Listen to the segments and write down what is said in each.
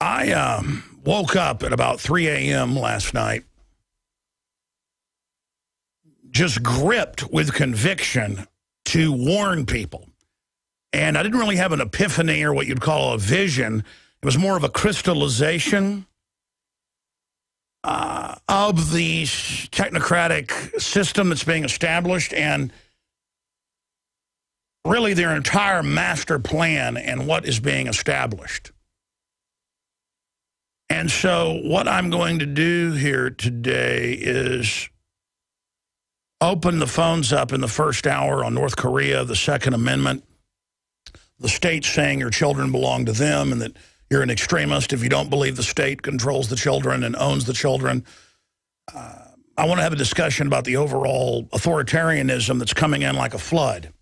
I woke up at about 3 a.m. last night, just gripped with conviction to warn people. And I didn't really have an epiphany or what you'd call a vision. It was more of a crystallization of the technocratic system that's being established and really their entire master plan and what is being established. And so what I'm going to do here today is open the phones up in the first hour on North Korea, the Second Amendment, the state saying your children belong to them and that you're an extremist if you don't believe the state controls the children and owns the children. I want to have a discussion about the overall authoritarianism that's coming in like a flood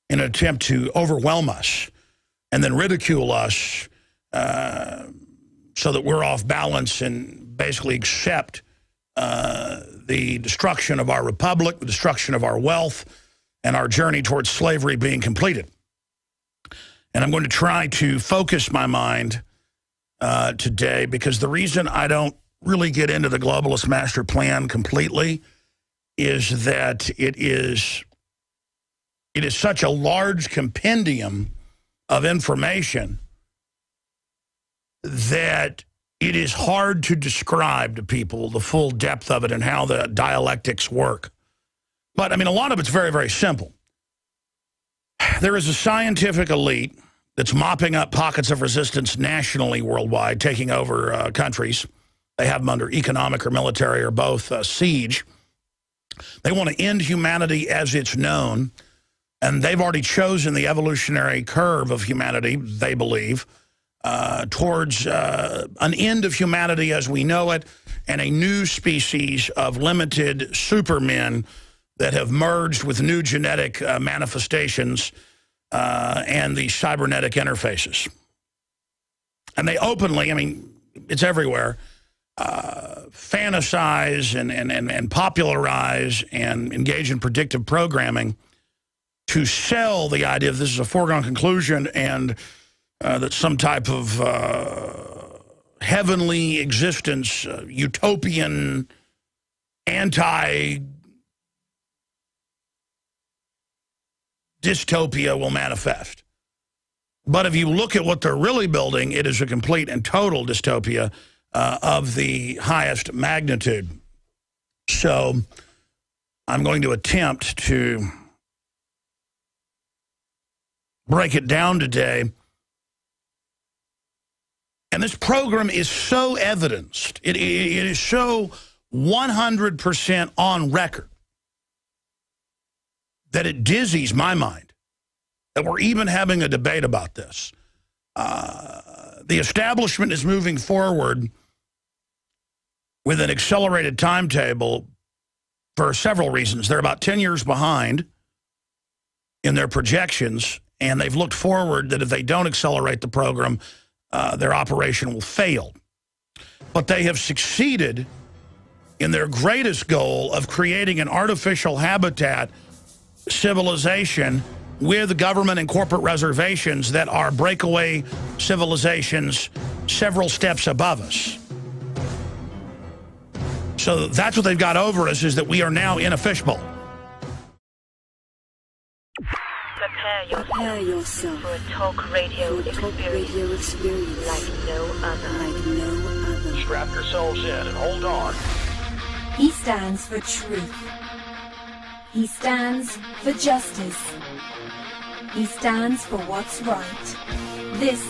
in an attempt to overwhelm us and then ridicule us so that we're off balance and basically accept the destruction of our republic, the destruction of our wealth, and our journey towards slavery being completed. And I'm going to try to focus my mind today because the reason I don't really get into the globalist master plan completely is that it is such a large compendium of information that it is hard to describe to people the full depth of it and how the dialectics work. But, I mean, a lot of it's very, very simple. There is a scientific elite that's mopping up pockets of resistance nationally, worldwide, taking over countries. They have them under economic or military or both siege. They want to end humanity as it's known, and they've already chosen the evolutionary curve of humanity, they believe, towards an end of humanity as we know it and a new species of limited supermen that have merged with new genetic manifestations and the cybernetic interfaces. And they openly, I mean, it's everywhere, fantasize and popularize and engage in predictive programming to sell the idea of this is a foregone conclusion and that some type of heavenly existence, utopian, anti-dystopia will manifest. But if you look at what they're really building, it is a complete and total dystopia of the highest magnitude. So I'm going to attempt to break it down today. And this program is so evidenced, it is so 100% on record that it dizzies my mind that we're even having a debate about this. The establishment is moving forward with an accelerated timetable for several reasons. They're about 10 years behind in their projections, and they've looked forward that if they don't accelerate the program, their operation will fail. But they have succeeded in their greatest goal of creating an artificial habitat civilization with government and corporate reservations that are breakaway civilizations several steps above us. So that's what they've got over us, is that we are now in a fishbowl. Prepare yourself for a talk radio experience like no other. Strap yourselves in and hold on. He stands for truth. He stands for justice. He stands for what's right. This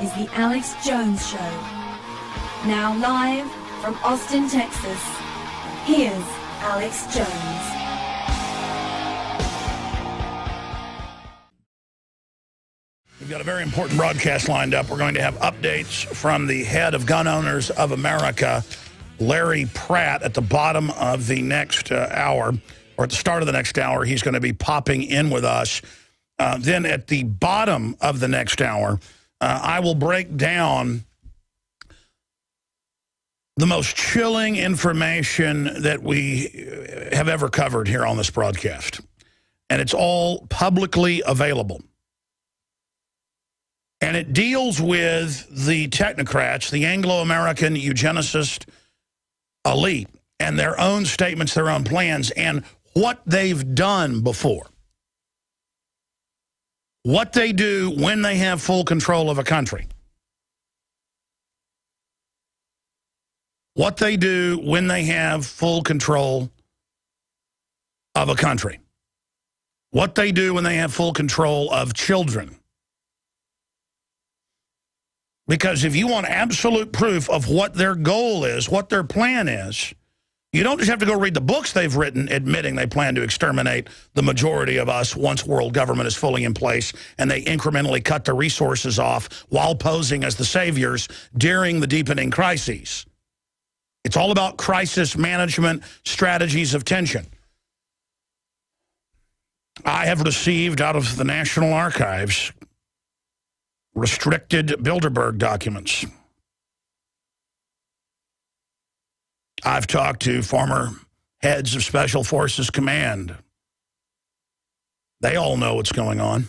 is the Alex Jones Show. Now live from Austin, Texas, here's Alex Jones. We've got a very important broadcast lined up. We're going to have updates from the head of Gun Owners of America, Larry Pratt, at the bottom of the next hour, or at the start of the next hour. He's going to be popping in with us. Then at the bottom of the next hour, I will break down the most chilling information that we have ever covered here on this broadcast. And it's all publicly available. And it deals with the technocrats, the Anglo-American eugenicist elite, and their own statements, their own plans, and what they've done before. What they do when they have full control of a country. What they do when they have full control of a country. What they do when they have full control of children. Because if you want absolute proof of what their goal is, what their plan is, you don't just have to go read the books they've written admitting they plan to exterminate the majority of us once world government is fully in place and they incrementally cut the resources off while posing as the saviors during the deepening crises. It's all about crisis management, strategies of tension. I have received out of the National Archives restricted Bilderberg documents. I've talked to former heads of Special Forces Command. They all know what's going on.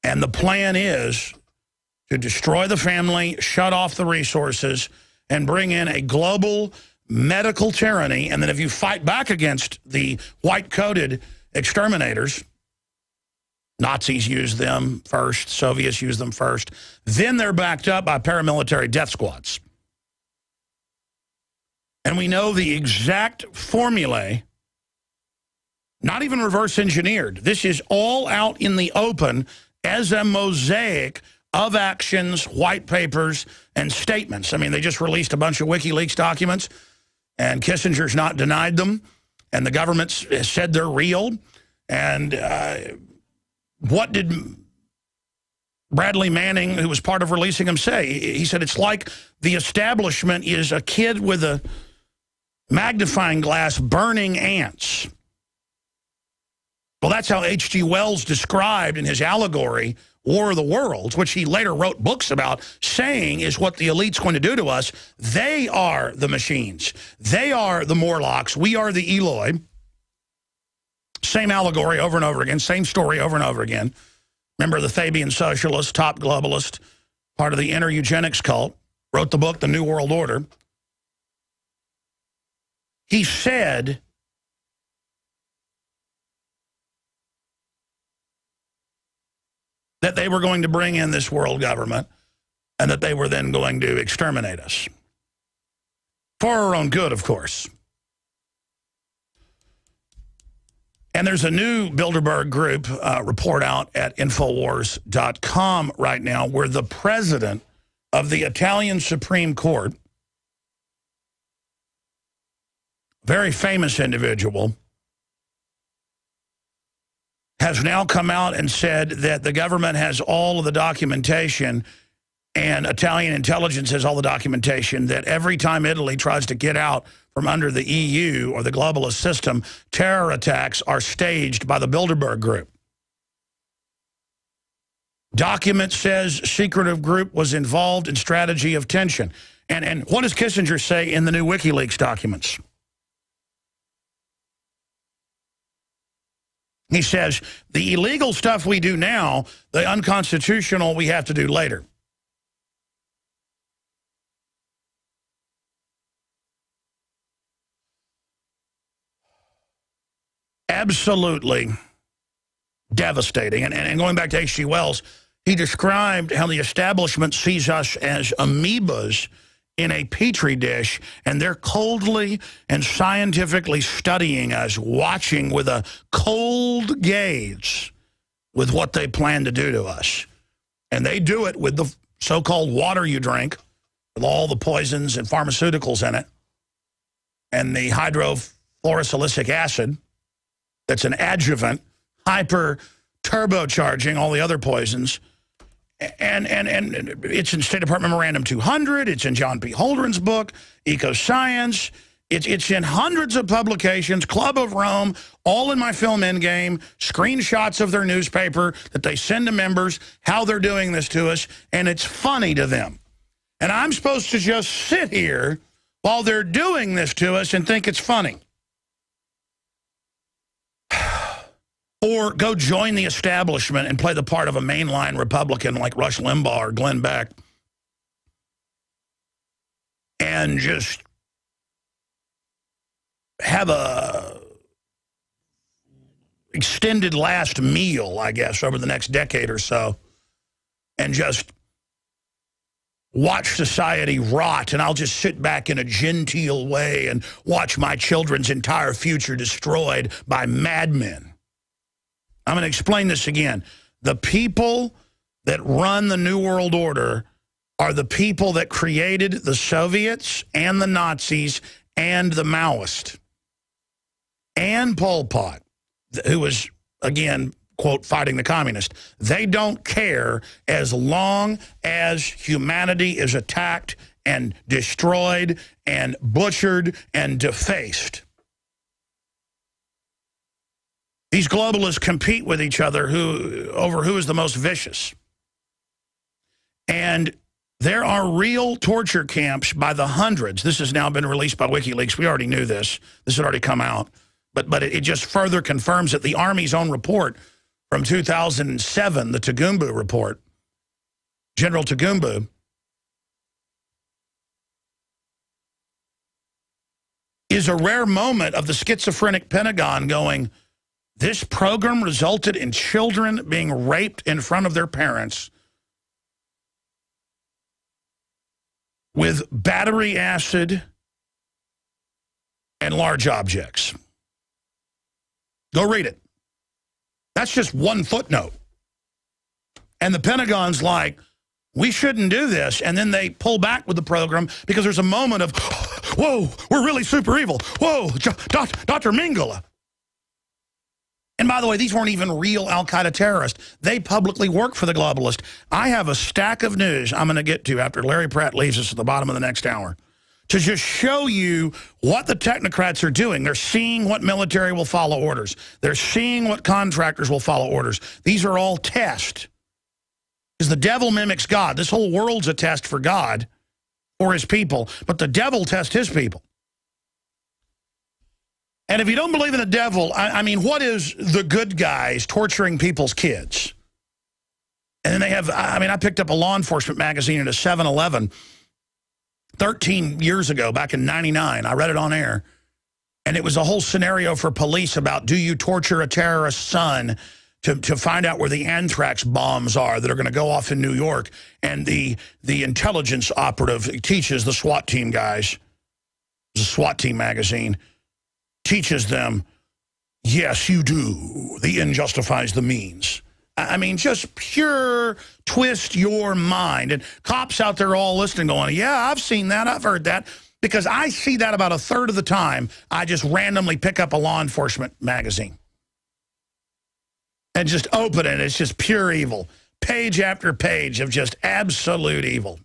And the plan is to destroy the family, shut off the resources, and bring in a global medical tyranny. And then if you fight back against the white-coated exterminators, Nazis used them first, Soviets used them first, then they're backed up by paramilitary death squads. And we know the exact formulae, not even reverse engineered. This is all out in the open as a mosaic of actions, white papers, and statements. I mean, they just released a bunch of WikiLeaks documents, and Kissinger's not denied them, and the government said they're real. And what did Bradley Manning, who was part of releasing them, say? He said it's like the establishment is a kid with a magnifying glass burning ants. Well, that's how H.G. Wells described in his allegory, War of the Worlds, which he later wrote books about, saying is what the elite's going to do to us. They are the machines. They are the Morlocks. We are the Eloi. Same allegory over and over again, same story over and over again. Remember the Fabian socialist, top globalist, part of the inner eugenics cult, wrote the book, The New World Order. He said that they were going to bring in this world government and that they were then going to exterminate us. For our own good, of course. And there's a new Bilderberg Group report out at Infowars.com right now where the president of the Italian Supreme Court, very famous individual, has now come out and said that the government has all of the documentation and Italian intelligence has all the documentation that every time Italy tries to get out from under the EU or the globalist system, terror attacks are staged by the Bilderberg Group. Document says secretive group was involved in strategy of tension. And what does Kissinger say in the new WikiLeaks documents? He says, the illegal stuff we do now, the unconstitutional we have to do later. Absolutely devastating. And going back to H.G. Wells, he described how the establishment sees us as amoebas in a petri dish, and they're coldly and scientifically studying us, watching with a cold gaze with what they plan to do to us. And they do it with the so-called water you drink, with all the poisons and pharmaceuticals in it, and the hydrofluorosilicic acid that's an adjuvant, hyper turbocharging all the other poisons. And it's in State Department Memorandum 200. It's in John P. Holdren's book, Ecoscience. It's in hundreds of publications, Club of Rome, all in my film Endgame, screenshots of their newspaper that they send to members, how they're doing this to us, and it's funny to them. And I'm supposed to just sit here while they're doing this to us and think it's funny. or go join the establishment and play the part of a mainline Republican like Rush Limbaugh or Glenn Beck and just have a extended last meal, I guess, over the next decade or so, and just watch society rot, and I'll just sit back in a genteel way and watch my children's entire future destroyed by madmen. I'm going to explain this again. The people that run the New World Order are the people that created the Soviets and the Nazis and the Maoists and Pol Pot, who was, again, quote, fighting the communists. They don't care as long as humanity is attacked and destroyed and butchered and defaced. These globalists compete with each other over who is the most vicious. And there are real torture camps by the hundreds. This has now been released by WikiLeaks. We already knew this. This had already come out. But it just further confirms that the Army's own report from 2007, the Tagumbu report, General Tagumbu, is a rare moment of the schizophrenic Pentagon going, this program resulted in children being raped in front of their parents with battery acid and large objects. Go read it. That's just one footnote. And the Pentagon's like, we shouldn't do this. And then they pull back with the program because there's a moment of, whoa, we're really super evil. Whoa, Dr. Mengele. And by the way, these weren't even real al-Qaeda terrorists. They publicly work for the globalist. I have a stack of news I'm going to get to after Larry Pratt leaves us at the bottom of the next hour to just show you what the technocrats are doing. They're seeing what military will follow orders. They're seeing what contractors will follow orders. These are all tests. Because the devil mimics God. This whole world's a test for God or his people, but the devil tests his people. And if you don't believe in the devil, I mean, what is the good guys torturing people's kids? And then they have, I mean, I picked up a law enforcement magazine at a 7-Eleven 13 years ago, back in '99. I read it on air. And it was a whole scenario for police about, do you torture a terrorist's son to find out where the anthrax bombs are that are going to go off in New York? And the intelligence operative teaches the SWAT team guys, it was a SWAT team magazine, teaches them, yes, you do. The end justifies the means. I mean, just pure twist your mind. And cops out there all listening going, yeah, I've seen that. I've heard that. Because I see that about a third of the time. I just randomly pick up a law enforcement magazine and just open it. It's just pure evil. Page after page of just absolute evil.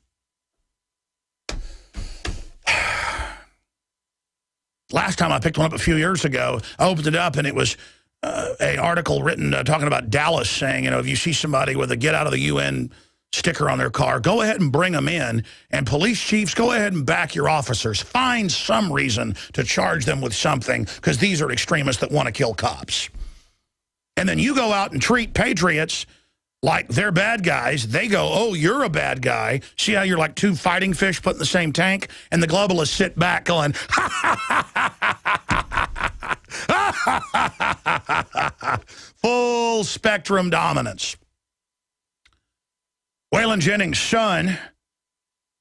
Last time I picked one up a few years ago, I opened it up and it was an article written talking about Dallas saying, you know, if you see somebody with a get out of the UN sticker on their car, go ahead and bring them in. And police chiefs, go ahead and back your officers. Find some reason to charge them with something because these are extremists that want to kill cops. And then you go out and treat patriots like they're bad guys. They go, oh, you're a bad guy. See how you're like two fighting fish put in the same tank? And the globalists sit back going, full spectrum dominance. Waylon Jennings' son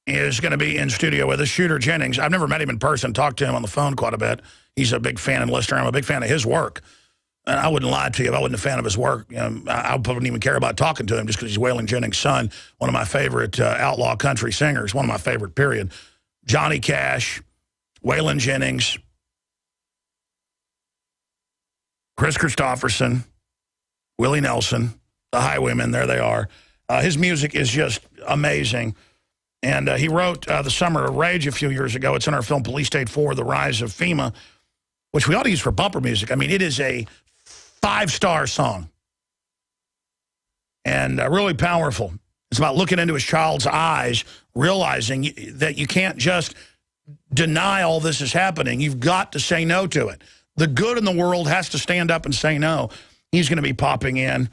is going to be in studio with us, Shooter Jennings. I've never met him in person, talked to him on the phone quite a bit. He's a big fan and listener. I'm a big fan of his work. And I wouldn't lie to you if I wasn't a fan of his work. You know, I wouldn't even care about talking to him just because he's Waylon Jennings' son, one of my favorite outlaw country singers, one of my favorite, period. Johnny Cash, Waylon Jennings, Chris Christopherson, Willie Nelson, the Highwaymen, there they are. His music is just amazing. And he wrote The Summer of Rage a few years ago. It's in our film Police State 4, The Rise of FEMA, which we ought to use for bumper music. I mean, it is a 5-star song. And really powerful. It's about looking into his child's eyes, realizing that you can't just deny all this is happening. You've got to say no to it. The good in the world has to stand up and say no. He's going to be popping in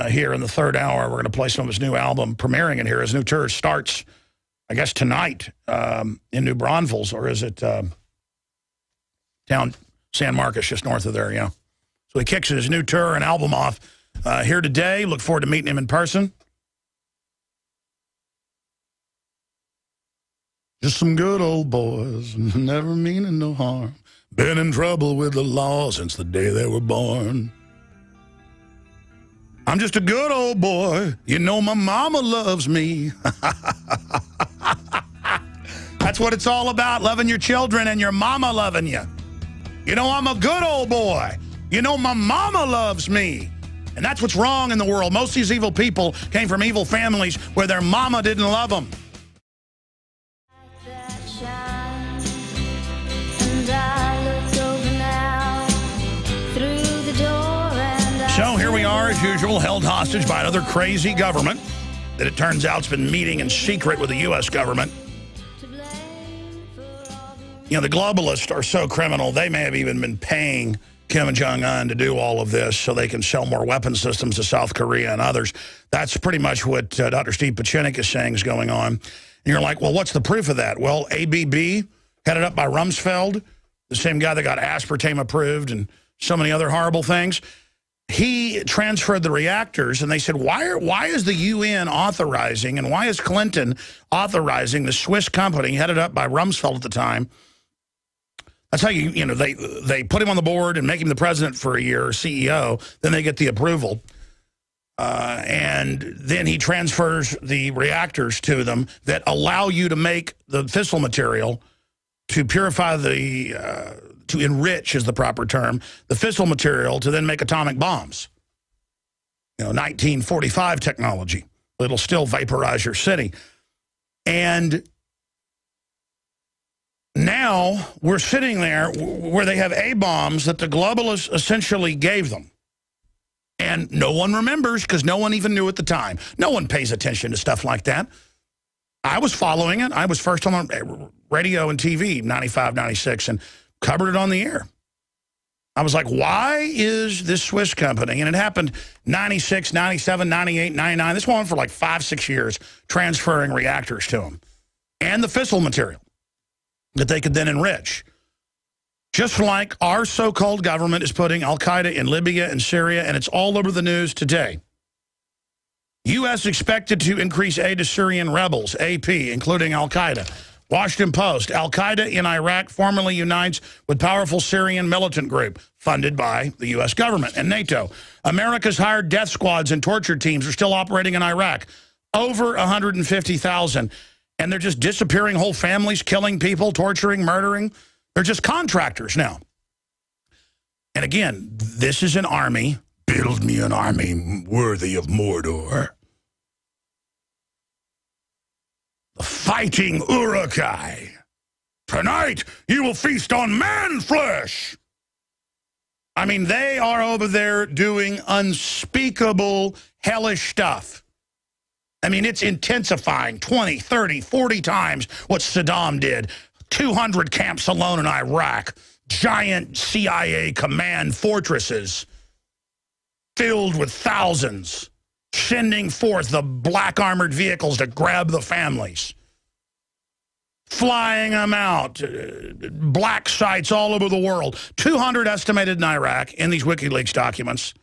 here in the third hour. We're going to play some of his new album, premiering in here. His new tour starts, I guess, tonight in New Braunfels, or is it down San Marcos, just north of there, yeah. So he kicks his new tour and album off here today. Look forward to meeting him in person. Just some good old boys, never meaning no harm. Been in trouble with the law since the day they were born. I'm just a good old boy. You know my mama loves me. That's what it's all about, loving your children and your mama loving you. You know I'm a good old boy. You know my mama loves me. And that's what's wrong in the world. Most of these evil people came from evil families where their mama didn't love them. So here we are, as usual, held hostage by another crazy government that it turns out has been meeting in secret with the U.S. government. You know, the globalists are so criminal, they may have even been paying Kim Jong-un to do all of this so they can sell more weapon systems to South Korea and others. That's pretty much what Dr. Steve Pachinik is saying is going on. And you're like, well, what's the proof of that? Well, ABB, headed up by Rumsfeld, the same guy that got aspartame approved and so many other horrible things, he transferred the reactors, and they said, why is the UN authorizing, and why is Clinton authorizing the Swiss company headed up by Rumsfeld at the time? That's how you know, they put him on the board and make him the president for a year, or CEO, then they get the approval. And then he transfers the reactors to them that allow you to make the fissile material to purify the, to enrich is the proper term, the fissile material to then make atomic bombs. You know, 1945 technology. It'll still vaporize your city. And now we're sitting there where they have A-bombs that the globalists essentially gave them. And no one remembers because no one even knew at the time. No one pays attention to stuff like that. I was following it. I was first on radio and TV, 95, 96, and covered it on the air. I was like, why is this Swiss company, and it happened 96, 97, 98, 99, this went on for like 5, 6 years, transferring reactors to them, and the fissile material that they could then enrich. Just like our so-called government is putting al-Qaeda in Libya and Syria, and it's all over the news today. U.S. expected to increase aid to Syrian rebels, AP, including al-Qaeda. Washington Post, al-Qaeda in Iraq formally unites with powerful Syrian militant group funded by the U.S. government and NATO. America's hired death squads and torture teams are still operating in Iraq. Over 150,000. And they're just disappearing whole families, killing people, torturing, murdering. They're just contractors now. And again, this is an army. Build me an army worthy of Mordor. The fighting Uruk-hai. Tonight, you will feast on man flesh. I mean, they are over there doing unspeakable, hellish stuff. I mean, it's intensifying 20, 30, 40 times what Saddam did. 200 camps alone in Iraq. Giant CIA command fortresses filled with thousands, sending forth the black armored vehicles to grab the families, flying them out, black sites all over the world. 200 estimated in Iraq in these WikiLeaks documents.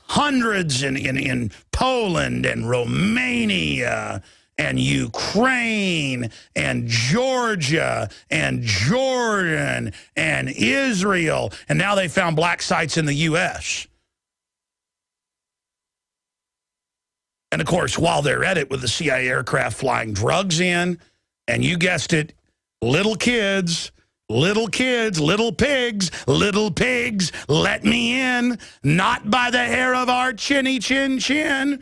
Hundreds in Poland and Romania and Ukraine and Georgia and Jordan and Israel. And now they found black sites in the U.S. And, of course, while they're at it with the CIA aircraft flying drugs in, and you guessed it, little kids, little pigs, let me in, not by the hair of our chinny chin chin,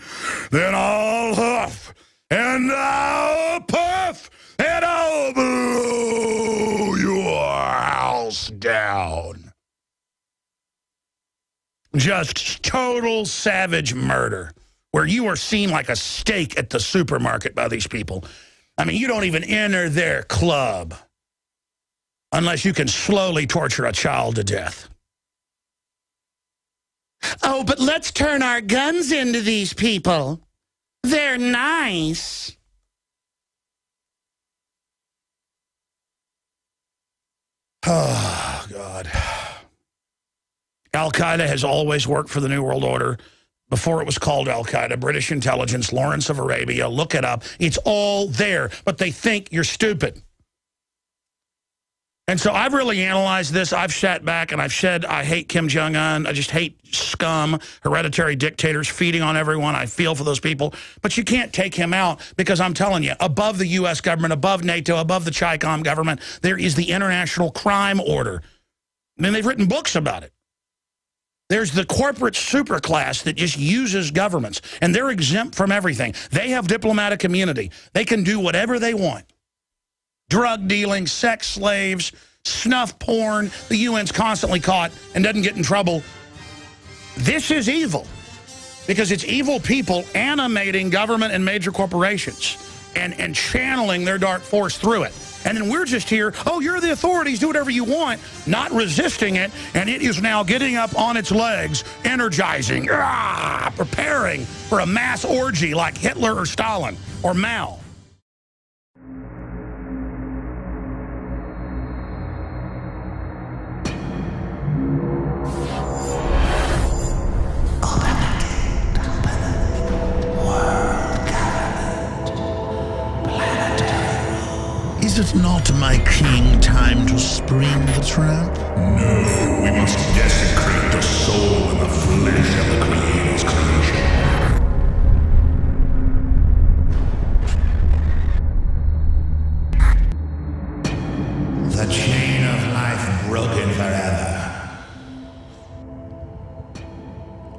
then I'll huff, and I'll puff, and I'll blow your house down. Just total savage murder, where you are seen like a steak at the supermarket by these people. I mean, you don't even enter their club unless you can slowly torture a child to death. Oh, but let's turn our guns into these people. They're nice. Oh, God. Al-Qaeda has always worked for the New World Order. Before it was called Al-Qaeda, British intelligence, Lawrence of Arabia, look it up. It's all there, but they think you're stupid. And so I've really analyzed this. I've sat back and I've said I hate Kim Jong-un. I just hate scum, hereditary dictators feeding on everyone. I feel for those people. But you can't take him out because I'm telling you, above the U.S. government, above NATO, above the Chi-Com government, there is the International Crime Order. I mean, they've written books about it. There's the corporate superclass that just uses governments, and they're exempt from everything. They have diplomatic immunity. They can do whatever they want. Drug dealing, sex slaves, snuff porn. The UN's constantly caught and doesn't get in trouble. This is evil because it's evil people animating government and major corporations and channeling their dark force through it. And then we're just here, oh, you're the authorities, do whatever you want, not resisting it, and it is now getting up on its legs, energizing, preparing for a mass orgy like Hitler or Stalin or Mao. Is it not, my king, time to spring the trap? No, we must desecrate the soul and the flesh of the Creator's creation. The chain of life broken forever.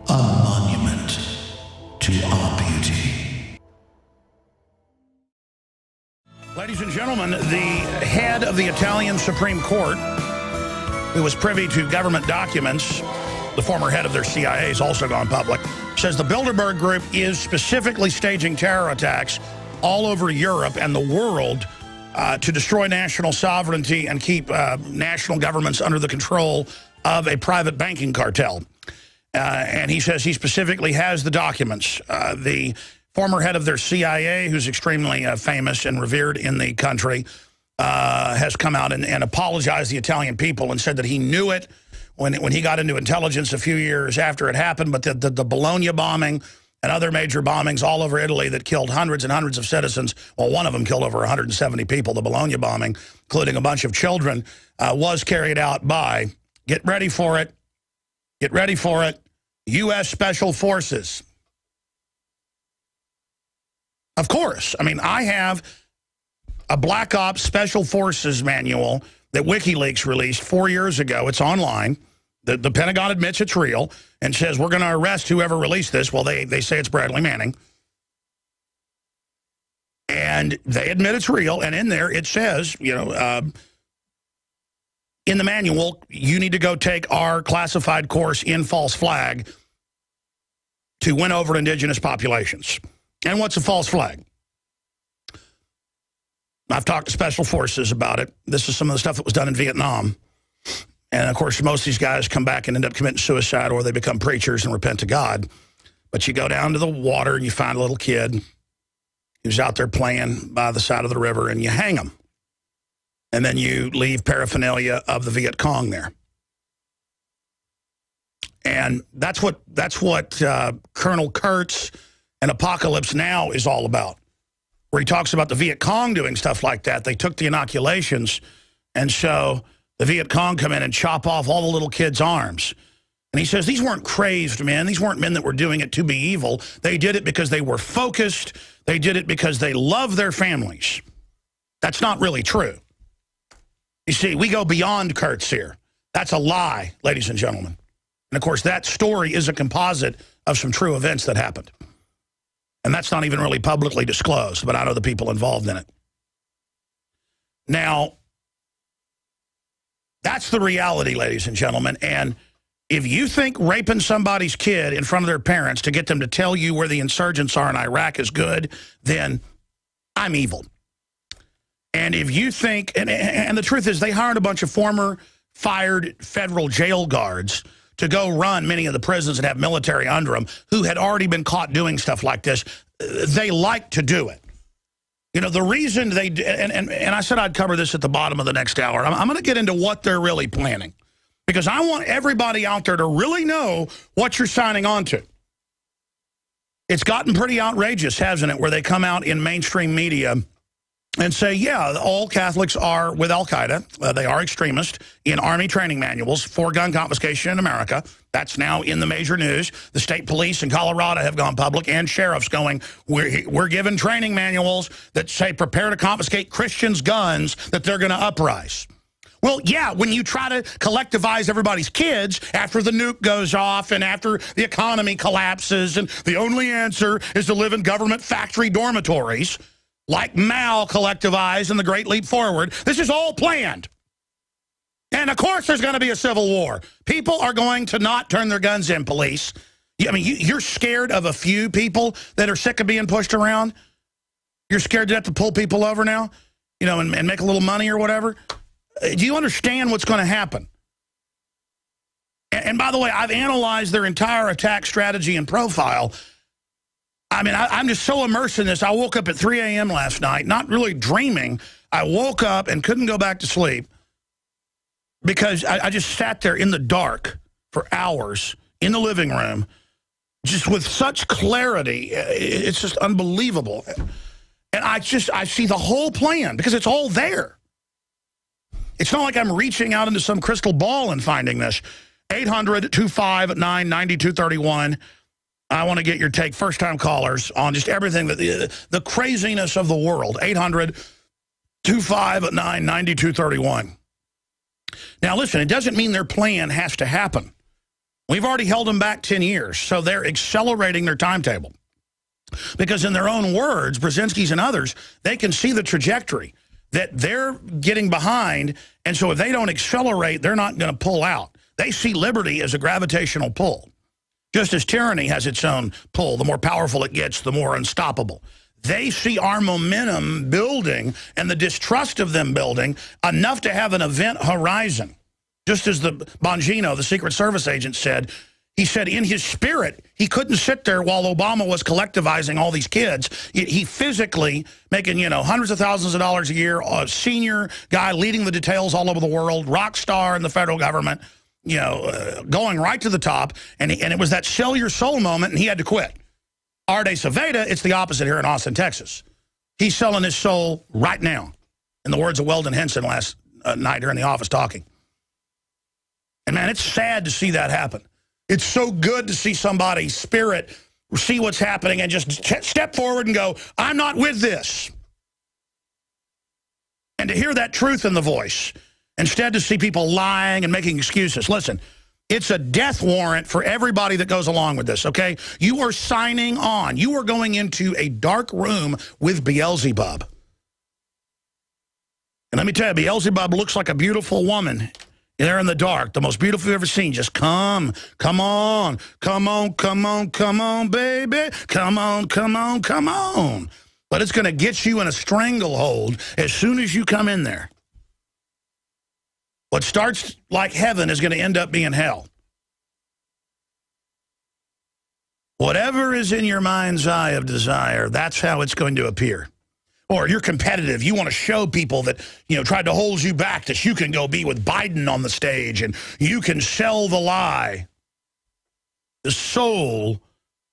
A monument to our beauty. Ladies and gentlemen, the head of the Italian Supreme Court, who was privy to government documents, the former head of their CIA has also gone public, says the Bilderberg Group is specifically staging terror attacks all over Europe and the world to destroy national sovereignty and keep national governments under the control of a private banking cartel. And he says he specifically has the documents. The former head of their CIA, who's extremely famous and revered in the country, has come out and apologized to the Italian people and said that he knew it when he got into intelligence a few years after it happened, but the Bologna bombing and other major bombings all over Italy that killed hundreds and hundreds of citizens, well, one of them killed over 170 people, the Bologna bombing, including a bunch of children, was carried out by, get ready for it, U.S. Special Forces. Of course. I mean, I have a Black Ops Special Forces manual that WikiLeaks released 4 years ago. It's online. The Pentagon admits it's real and says we're going to arrest whoever released this. Well, they say it's Bradley Manning. And they admit it's real. And in there it says, you know, in the manual, you need to go take our classified course in false flag to win over indigenous populations. And what's a false flag? I've talked to Special Forces about it. This is some of the stuff that was done in Vietnam. And, of course, most of these guys come back and end up committing suicide or they become preachers and repent to God. But you go down to the water and you find a little kid who's out there playing by the side of the river and you hang him. And then you leave paraphernalia of the Viet Cong there. And that's what Colonel Kurtz and Apocalypse Now is all about, where he talks about the Viet Cong doing stuff like that. They took the inoculations, and so the Viet Cong come in and chop off all the little kids' arms. And he says these weren't crazed men. These weren't men that were doing it to be evil. They did it because they were focused. They did it because they love their families. That's not really true. You see, we go beyond Kurtz here. That's a lie, ladies and gentlemen. And, of course, that story is a composite of some true events that happened. And that's not even really publicly disclosed, but I know the people involved in it. Now, that's the reality, ladies and gentlemen. And if you think raping somebody's kid in front of their parents to get them to tell you where the insurgents are in Iraq is good, then I'm evil. And if you think, and the truth is they hired a bunch of former fired federal jail guards to go run many of the prisons and have military under them who had already been caught doing stuff like this. They like to do it. You know, the reason they do, and I said I'd cover this at the bottom of the next hour. I'm going to get into what they're really planning, because I want everybody out there to really know what you're signing on to. It's gotten pretty outrageous, hasn't it, where they come out in mainstream media and say, yeah, all Catholics are with al-Qaeda. They are extremists in Army training manuals for gun confiscation in America. That's now in the major news. The state police in Colorado have gone public, and sheriffs going, we're given training manuals that say prepare to confiscate Christians' guns that they're going to uprise. Well, yeah, when you try to collectivize everybody's kids after the nuke goes off and after the economy collapses, and the only answer is to live in government factory dormitories, like Mao collectivized in the Great Leap Forward. This is all planned. And, of course, there's going to be a civil war. People are going to not turn their guns in, police. I mean, you're scared of a few people that are sick of being pushed around? You're scared to have to pull people over now, you know, and make a little money or whatever? Do you understand what's going to happen? And by the way, I've analyzed their entire attack strategy and profile. I mean, I'm just so immersed in this. I woke up at 3 a.m. last night, not really dreaming. I woke up and couldn't go back to sleep because I just sat there in the dark for hours in the living room, just with such clarity. It's just unbelievable. And I see the whole plan because it's all there. It's not like I'm reaching out into some crystal ball and finding this. 800-259-9231. I want to get your take, first-time callers, on just everything, the craziness of the world. 800-259-9231. Now, listen, it doesn't mean their plan has to happen. We've already held them back 10 years, so they're accelerating their timetable. Because in their own words, Brzezinski's and others, they can see the trajectory that they're getting behind, and so if they don't accelerate, they're not going to pull out. They see liberty as a gravitational pull. Just as tyranny has its own pull, the more powerful it gets, the more unstoppable. They see our momentum building and the distrust of them building enough to have an event horizon. Just as the Bongino, the Secret Service agent, said, he said in his spirit, he couldn't sit there while Obama was collectivizing all these kids. He physically making, you know, hundreds of thousands of dollars a year, a senior guy leading the details all over the world, rock star in the federal government, you know, going right to the top. And it was that sell your soul moment, and he had to quit. Arde Saveda, it's the opposite here in Austin, Texas. He's selling his soul right now, in the words of Weldon Henson last night here in the office talking. And, man, it's sad to see that happen. It's so good to see somebody's spirit see what's happening and just step forward and go, I'm not with this. And to hear that truth in the voice, instead to see people lying and making excuses. Listen, it's a death warrant for everybody that goes along with this, okay? You are signing on. You are going into a dark room with Beelzebub. And let me tell you, Beelzebub looks like a beautiful woman there in the dark, the most beautiful you've ever seen. Just come on, baby. Come on. But it's going to get you in a stranglehold as soon as you come in there. What starts like heaven is going to end up being hell. Whatever is in your mind's eye of desire, that's how it's going to appear. Or you're competitive. You want to show people that, you know, tried to hold you back, that you can go be with Biden on the stage and you can sell the lie. The soul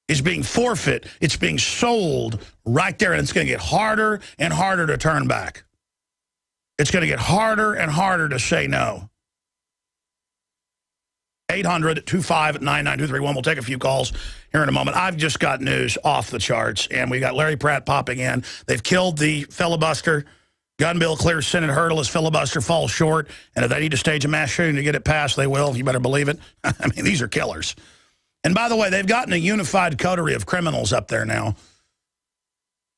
is being forfeit. It's being sold right there, and it's going to get harder and harder to turn back. It's going to get harder and harder to say no. 800-259-9231. We'll take a few calls here in a moment. I've just got news off the charts, and we got Larry Pratt popping in. They've killed the filibuster. Gun bill clears Senate hurdle as filibuster falls short. And if they need to stage a mass shooting to get it passed, they will. You better believe it. I mean, these are killers. And by the way, they've gotten a unified coterie of criminals up there now.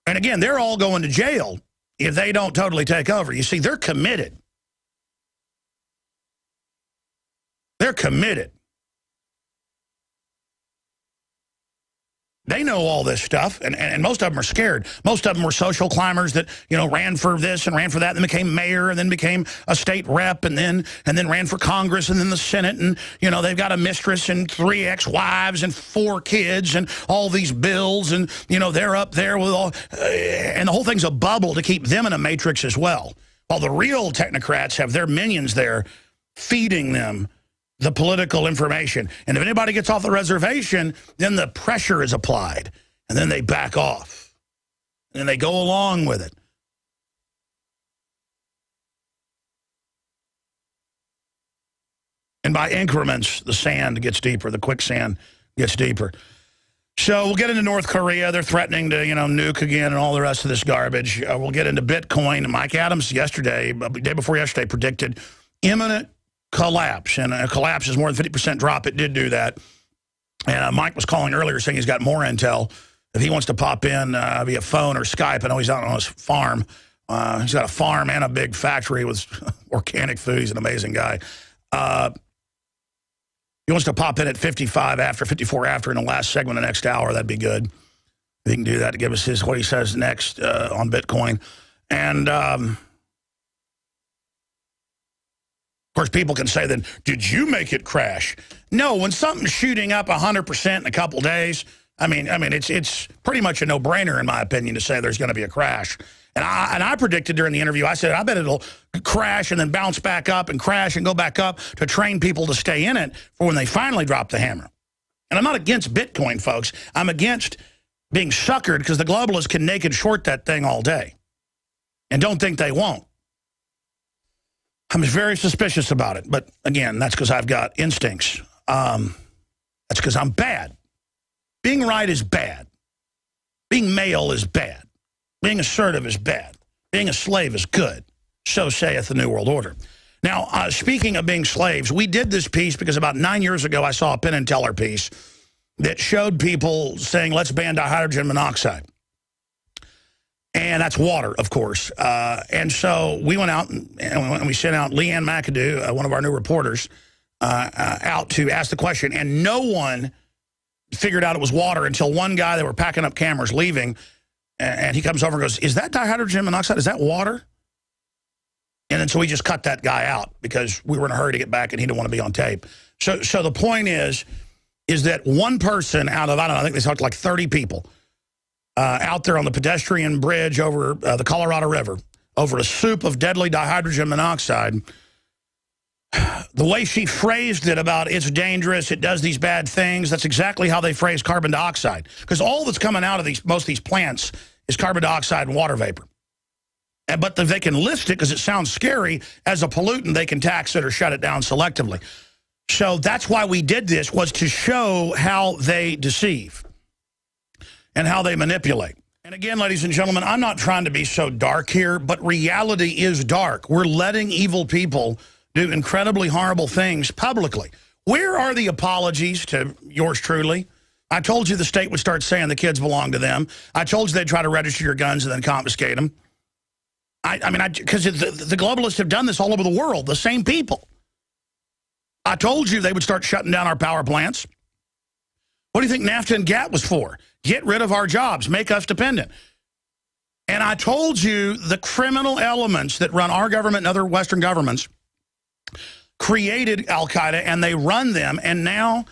And again, they're all going to jail if they don't totally take over. You see, they're committed. They're committed. They know all this stuff, and most of them are scared. Most of them were social climbers that, you know, ran for this and ran for that, and then became mayor, and then became a state rep, and then ran for Congress, and then the Senate, and, you know, they've got a mistress and 3 ex-wives and 4 kids and all these bills, and, you know, they're up there with all, and the whole thing's a bubble to keep them in a matrix as well. While the real technocrats have their minions there feeding them the political information. And if anybody gets off the reservation, then the pressure is applied. And then they back off. And then they go along with it. And by increments, the sand gets deeper. The quicksand gets deeper. So we'll get into North Korea. They're threatening to, you know, nuke again and all the rest of this garbage. We'll get into Bitcoin. Mike Adams yesterday, the day before yesterday, predicted imminent collapse, and a collapse is more than 50% drop. It did do that. And Mike was calling earlier saying he's got more intel. If he wants to pop in via phone or Skype, I know he's out on his farm. He's got a farm and a big factory with organic food. He's an amazing guy. He wants to pop in at 55 after, 54 after in the last segment of the next hour. That'd be good. He can do that to give us what he says next on Bitcoin. And of course, people can say then, did you make it crash? No, when something's shooting up 100% in a couple days, I mean, it's pretty much a no-brainer, in my opinion, to say there's going to be a crash. And I predicted during the interview, I said, I bet it'll crash and then bounce back up and crash and go back up to train people to stay in it for when they finally drop the hammer. And I'm not against Bitcoin, folks. I'm against being suckered because the globalists can naked short that thing all day and don't think they won't. I'm very suspicious about it. But, again, that's because I've got instincts. That's because I'm bad. Being right is bad. Being male is bad. Being assertive is bad. Being a slave is good. So saith the New World Order. Now, speaking of being slaves, we did this piece because about 9 years ago I saw a Penn and Teller piece that showed people saying, let's ban dihydrogen monoxide. And that's water, of course. And so we went out and we sent out Leanne McAdoo, one of our new reporters, out to ask the question. And no one figured out it was water until one guy, they were packing up cameras, leaving, and he comes over and goes, is that dihydrogen monoxide? Is that water? And then so we just cut that guy out because we were in a hurry to get back and he didn't want to be on tape. So the point is that one person out of, I don't know, I think they talked to like 30 people, out there on the pedestrian bridge over the Colorado River, over a soup of deadly dihydrogen monoxide. The way she phrased it about it's dangerous, it does these bad things, that's exactly how they phrase carbon dioxide. Because all that's coming out of most of these plants is carbon dioxide and water vapor. But they can list it because it sounds scary. As a pollutant, they can tax it or shut it down selectively. So that's why we did this, was to show how they deceive and how they manipulate. And again, ladies and gentlemen, I'm not trying to be so dark here, but reality is dark. We're letting evil people do incredibly horrible things publicly. Where are the apologies to yours truly? I told you the state would start saying the kids belong to them. I told you they'd try to register your guns and then confiscate them. Because the globalists have done this all over the world, the same people. I told you they would start shutting down our power plants. What do you think NAFTA and GATT was for? Get rid of our jobs, make us dependent. And I told you the criminal elements that run our government and other Western governments created Al-Qaeda, and they run them, and now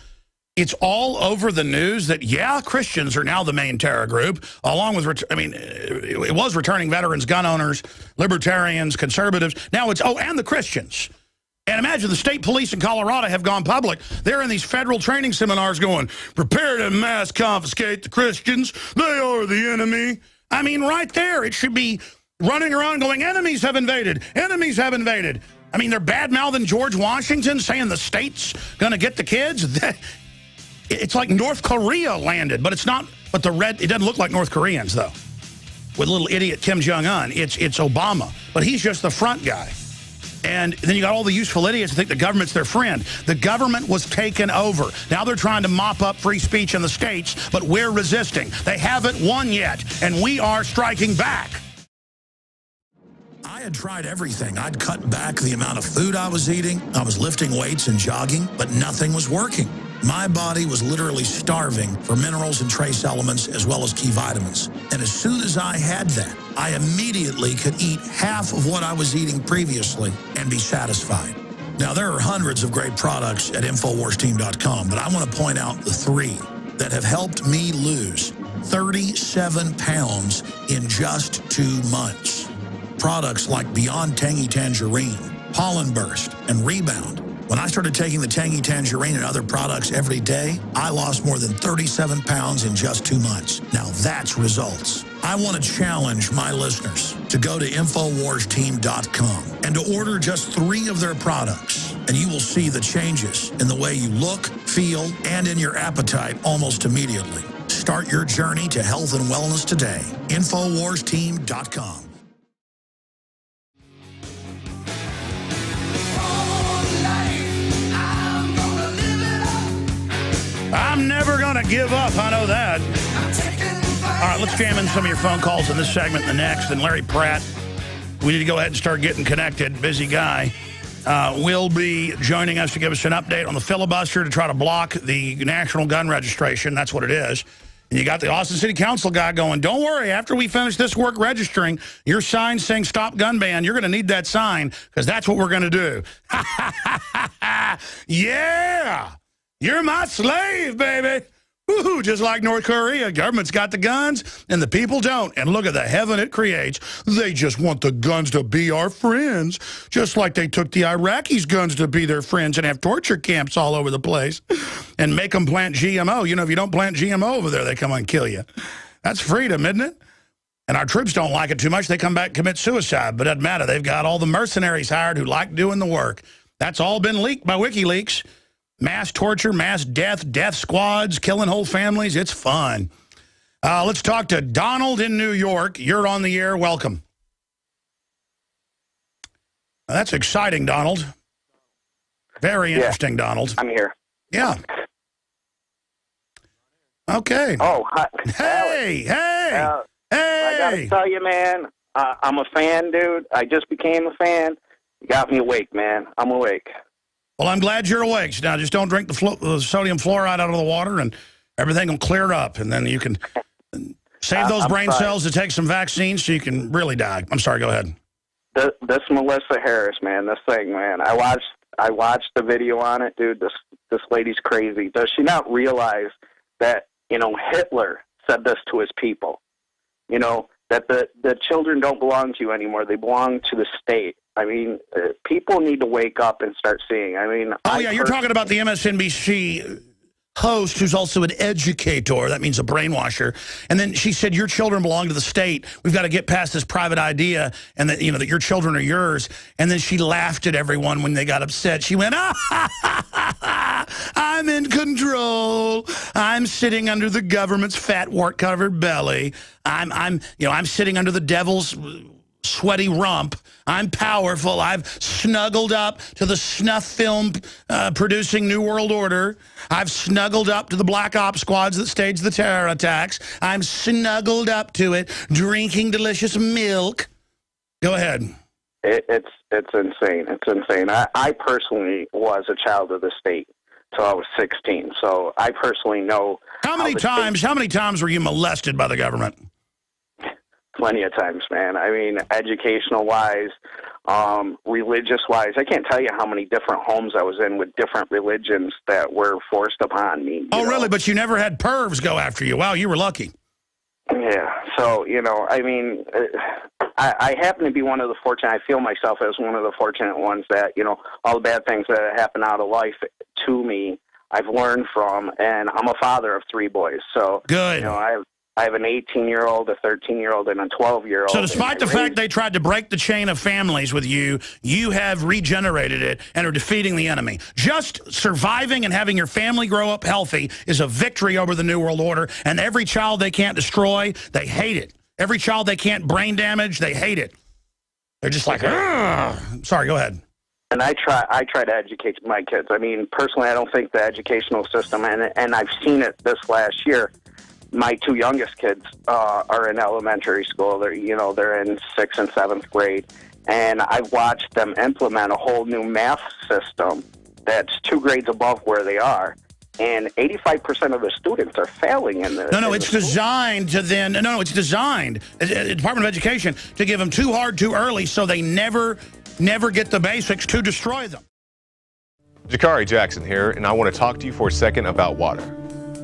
it's all over the news that, yeah, Christians are now the main terror group, along with, it was returning veterans, gun owners, libertarians, conservatives. Now it's, and the Christians. And imagine the state police in Colorado have gone public. They're in these federal training seminars going, prepare to mass confiscate the Christians. They are the enemy. I mean, right there, it should be running around going, enemies have invaded. Enemies have invaded. I mean, they're bad-mouthing George Washington, saying the state's going to get the kids. It's like North Korea landed, but it's not. But it doesn't look like North Koreans, though. With little idiot Kim Jong-un, it's Obama. But he's just the front guy. And then you got all the useful idiots who think the government's their friend. The government was taken over. Now they're trying to mop up free speech in the states, but we're resisting. They haven't won yet, and we are striking back. I had tried everything. I'd cut back the amount of food I was eating. I was lifting weights and jogging, but nothing was working. My body was literally starving for minerals and trace elements as well as key vitamins. And as soon as I had that, I immediately could eat half of what I was eating previously and be satisfied. Now, there are hundreds of great products at InfoWarsTeam.com, but I want to point out the 3 that have helped me lose 37 pounds in just 2 months. Products like Beyond Tangy Tangerine, Pollen Burst, and Rebound. When I started taking the Tangy Tangerine and other products every day, I lost more than 37 pounds in just 2 months. Now that's results. I want to challenge my listeners to go to InfoWarsTeam.com and to order just 3 of their products, and you will see the changes in the way you look, feel, and in your appetite almost immediately. Start your journey to health and wellness today. InfoWarsTeam.com. I'm never going to give up. I know that. All right, let's jam in some of your phone calls in this segment and the next. And Larry Pratt, we need to go ahead and start getting connected. Busy guy. Will be joining us to give us an update on the filibuster to try to block the national gun registration. That's what it is. And you got the Austin City Council guy going, don't worry, after we finish this work registering, your sign saying stop gun ban, you're going to need that sign because that's what we're going to do. Yeah! You're my slave, baby. Woo-hoo, just like North Korea. Government's got the guns, and the people don't. And look at the heaven it creates. They just want the guns to be our friends, just like they took the Iraqis' guns to be their friends and have torture camps all over the place and make them plant GMO. You know, if you don't plant GMO over there, they come and kill you. That's freedom, isn't it? And our troops don't like it too much. They come back and commit suicide, but it doesn't matter. They've got all the mercenaries hired who like doing the work. That's all been leaked by WikiLeaks. Mass torture, mass death, death squads, killing whole families. It's fun. Let's talk to Donald in New York. You're on the air. Welcome. That's exciting, Donald. Very interesting, Donald. I'm here. Yeah. Okay. Oh, hi. Hey, hey, hey. I got to tell you, man, I'm a fan, dude. I just became a fan. You got me awake, man. I'm awake. Well, I'm glad you're awake. Now, just don't drink the sodium fluoride out of the water, and everything will clear up. And then you can save those brain cells to take some vaccines so you can really die. I'm sorry, go ahead. This Melissa Harris, man, this thing, man. I watched the video on it, dude. This lady's crazy. Does she not realize that, you know, Hitler said this to his people? You know, that the children don't belong to you anymore. They belong to the state. I mean, people need to wake up and start seeing. I mean, you're talking about the MSNBC host who's also an educator. That means a brainwasher. And then she said, your children belong to the state. We've got to get past this private idea and that, you know, that your children are yours. And then she laughed at everyone when they got upset. She went, I'm in control. I'm sitting under the government's fat wart-covered belly. I'm sitting under the devil's sweaty rump. I'm powerful. I've snuggled up to the snuff film producing New World Order. I've snuggled up to the black ops squads that staged the terror attacks. I'm snuggled up to it, drinking delicious milk. Go ahead. It's insane. It's insane. I personally was a child of the state till I was 16, so I personally know. How many times were you molested by the government? Plenty of times, man. I mean, educational-wise, religious-wise, I can't tell you how many different homes I was in with different religions that were forced upon me. Oh, really? But you never had pervs go after you. Wow, you were lucky. Yeah. So, you know, I mean, I happen to be one of the fortunate. I feel myself as one of the fortunate ones that, you know, all the bad things that happen out of life to me, I've learned from, and I'm a father of 3 boys. So, good. You know, I have an 18-year-old, a 13-year-old, and a 12-year-old. So despite the fact they tried to break the chain of families with you, you have regenerated it and are defeating the enemy. Just surviving and having your family grow up healthy is a victory over the New World Order, and every child they can't destroy, they hate it. Every child they can't brain damage, they hate it. They're just like, ugh. Sorry, go ahead. And I try to educate my kids. I mean, personally, I don't think the educational system, and I've seen it this last year. My 2 youngest kids are in elementary school. They're in 6th and 7th grade, and I've watched them implement a whole new math system that's 2 grades above where they are. And 85% of the students are failing in the. No, it's designed to then. No, it's designed, Department of Education, to give them too hard too early so they never get the basics to destroy them. Jakari Jackson here, and I want to talk to you for a second about water.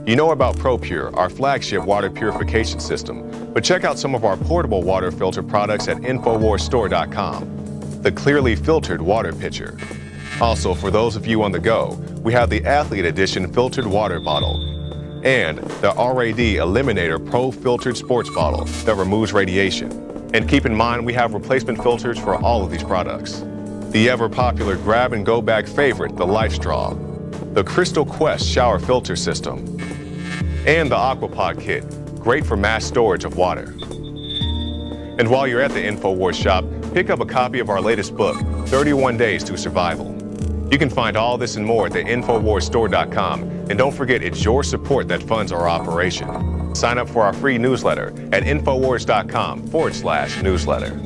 You know about ProPure, our flagship water purification system, but check out some of our portable water filter products at InfoWarsStore.com. The clearly filtered water pitcher. Also, for those of you on the go, we have the Athlete Edition filtered water bottle and the RAD Eliminator Pro filtered sports bottle that removes radiation. And keep in mind, we have replacement filters for all of these products. The ever-popular grab-and-go bag favorite, the Life Straw, the Crystal Quest shower filter system, and the Aquapod kit, great for mass storage of water. And while you're at the InfoWars shop, pick up a copy of our latest book, 31 Days to Survival. You can find all this and more at the InfoWarsStore.com, and don't forget it's your support that funds our operation. Sign up for our free newsletter at InfoWars.com/newsletter.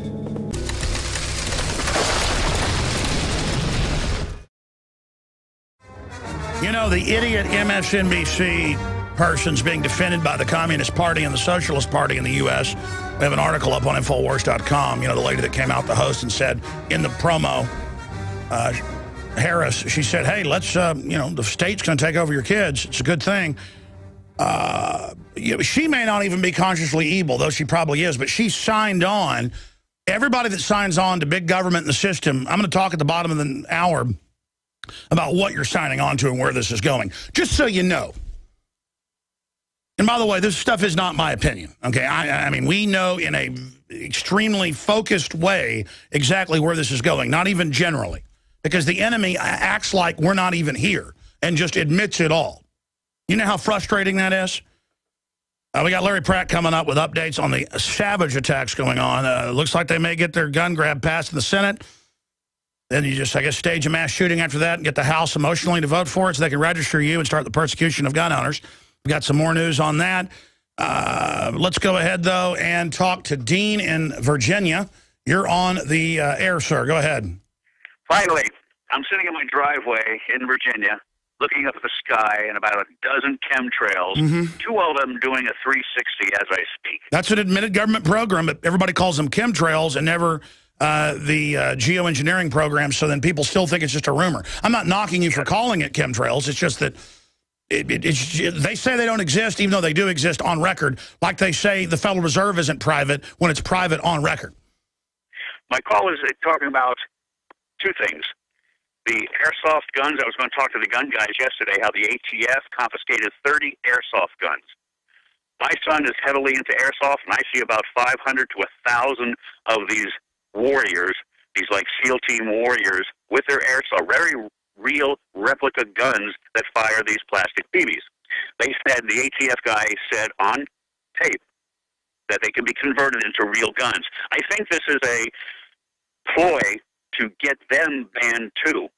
You know, the idiot MSNBC person's being defended by the Communist Party and the Socialist Party in the U.S. We have an article up on Infowars.com. You know, the lady that came out, the host, and said in the promo, Harris, she said, hey, let's, you know, the state's going to take over your kids. It's a good thing. She may not even be consciously evil, though she probably is, but she signed on. Everybody that signs on to big government and the system, I'm going to talk at the bottom of the hour about what you're signing on to and where this is going, just so you know. And by the way, this stuff is not my opinion, okay? I mean, we know in a extremely focused way exactly where this is going, not even generally, because the enemy acts like we're not even here and just admits it all. You know how frustrating that is? We got Larry Pratt coming up with updates on the savage attacks going on. Looks like they may get their gun grab passed in the Senate. Then you just, I guess, stage a mass shooting after that and get the House emotionally to vote for it so they can register you and start the persecution of gun owners. We've got some more news on that. Let's go ahead, though, and talk to Dean in Virginia. You're on the air, sir. Go ahead. Finally, I'm sitting in my driveway in Virginia, looking up at the sky and about a dozen chemtrails, two of them doing a 360 as I speak. That's an admitted government program, but everybody calls them chemtrails and never the geoengineering program, so then people still think it's just a rumor. I'm not knocking you for calling it chemtrails. It's just that they say they don't exist, even though they do exist on record, like they say the Federal Reserve isn't private when it's private on record. My call is talking about two things. The airsoft guns. I was going to talk to the gun guys yesterday, how the ATF confiscated 30 airsoft guns. My son is heavily into airsoft, and I see about 500 to 1,000 of these warriors, these like SEAL team warriors, with their airsoft, very real replica guns that fire these plastic BBs. They said, the ATF guy said on tape that they can be converted into real guns. I think this is a ploy to get them banned too.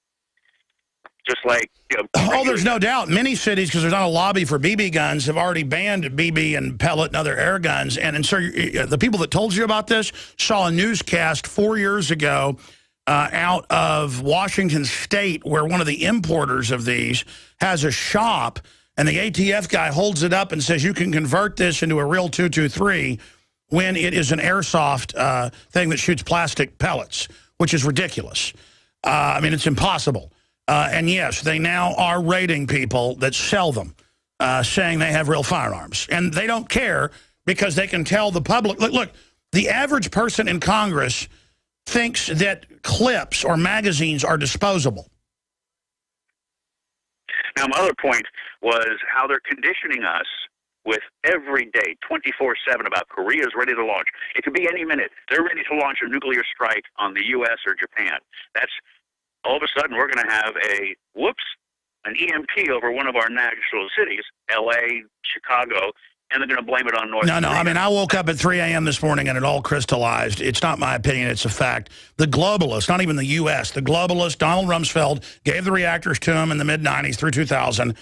Just like, you know, oh, there's no doubt. Many cities, because there's not a lobby for BB guns, have already banned BB and pellet and other air guns. And so the people that told you about this saw a newscast 4 years ago out of Washington State where one of the importers of these has a shop, and the ATF guy holds it up and says you can convert this into a real 223 when it is an airsoft thing that shoots plastic pellets, which is ridiculous. I mean, it's impossible. And yes, they now are raiding people that sell them, saying they have real firearms. And they don't care because they can tell the public. Look, the average person in Congress thinks that clips or magazines are disposable. Now, my other point was how they're conditioning us with every day, 24/7, about Korea's ready to launch. It could be any minute. They're ready to launch a nuclear strike on the U.S. or Japan. That's all of a sudden we're going to have an EMP over one of our national cities, L.A., Chicago, and they're going to blame it on North Korea. No, I mean, I woke up at 3 a.m. this morning and it all crystallized. It's not my opinion, it's a fact. The globalists, not even the U.S., the globalists, Donald Rumsfeld, gave the reactors to him in the mid-90s through 2000.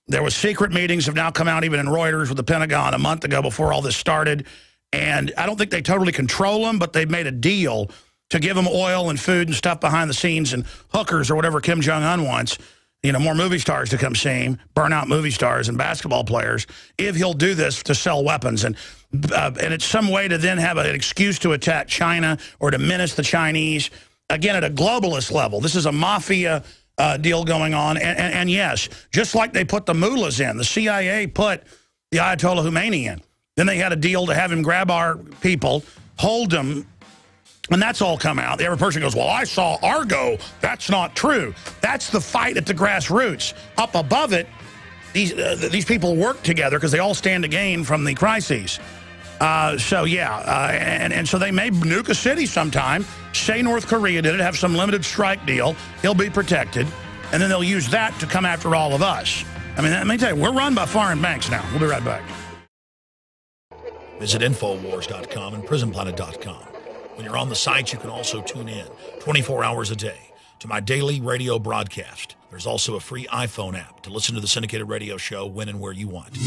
There was secret meetings have now come out even in Reuters with the Pentagon a month ago before all this started. And I don't think they totally control them, but they've made a deal to give them oil and food and stuff behind the scenes and hookers or whatever Kim Jong-un wants. more movie stars to come see him, burn out movie stars and basketball players, if he'll do this to sell weapons. And it's some way to then have an excuse to attack China or to menace the Chinese, again, at a globalist level. This is a mafia deal going on. And yes, just like they put the mullahs in, the CIA put the Ayatollah Khomeini in. Then they had a deal to have him grab our people, hold them, and that's all come out. Every person goes, well, I saw Argo. That's not true. That's the fight at the grassroots. Up above it, these people work together because they all stand to gain from the crises. And so they may nuke a city sometime, say North Korea did it, have some limited strike deal, he'll be protected, and then they'll use that to come after all of us. I mean, let me tell you, we're run by foreign banks now. We'll be right back. Visit Infowars.com and PrisonPlanet.com. When you're on the site, you can also tune in 24 hours a day to my daily radio broadcast. There's also a free iPhone app to listen to the syndicated radio show when and where you want.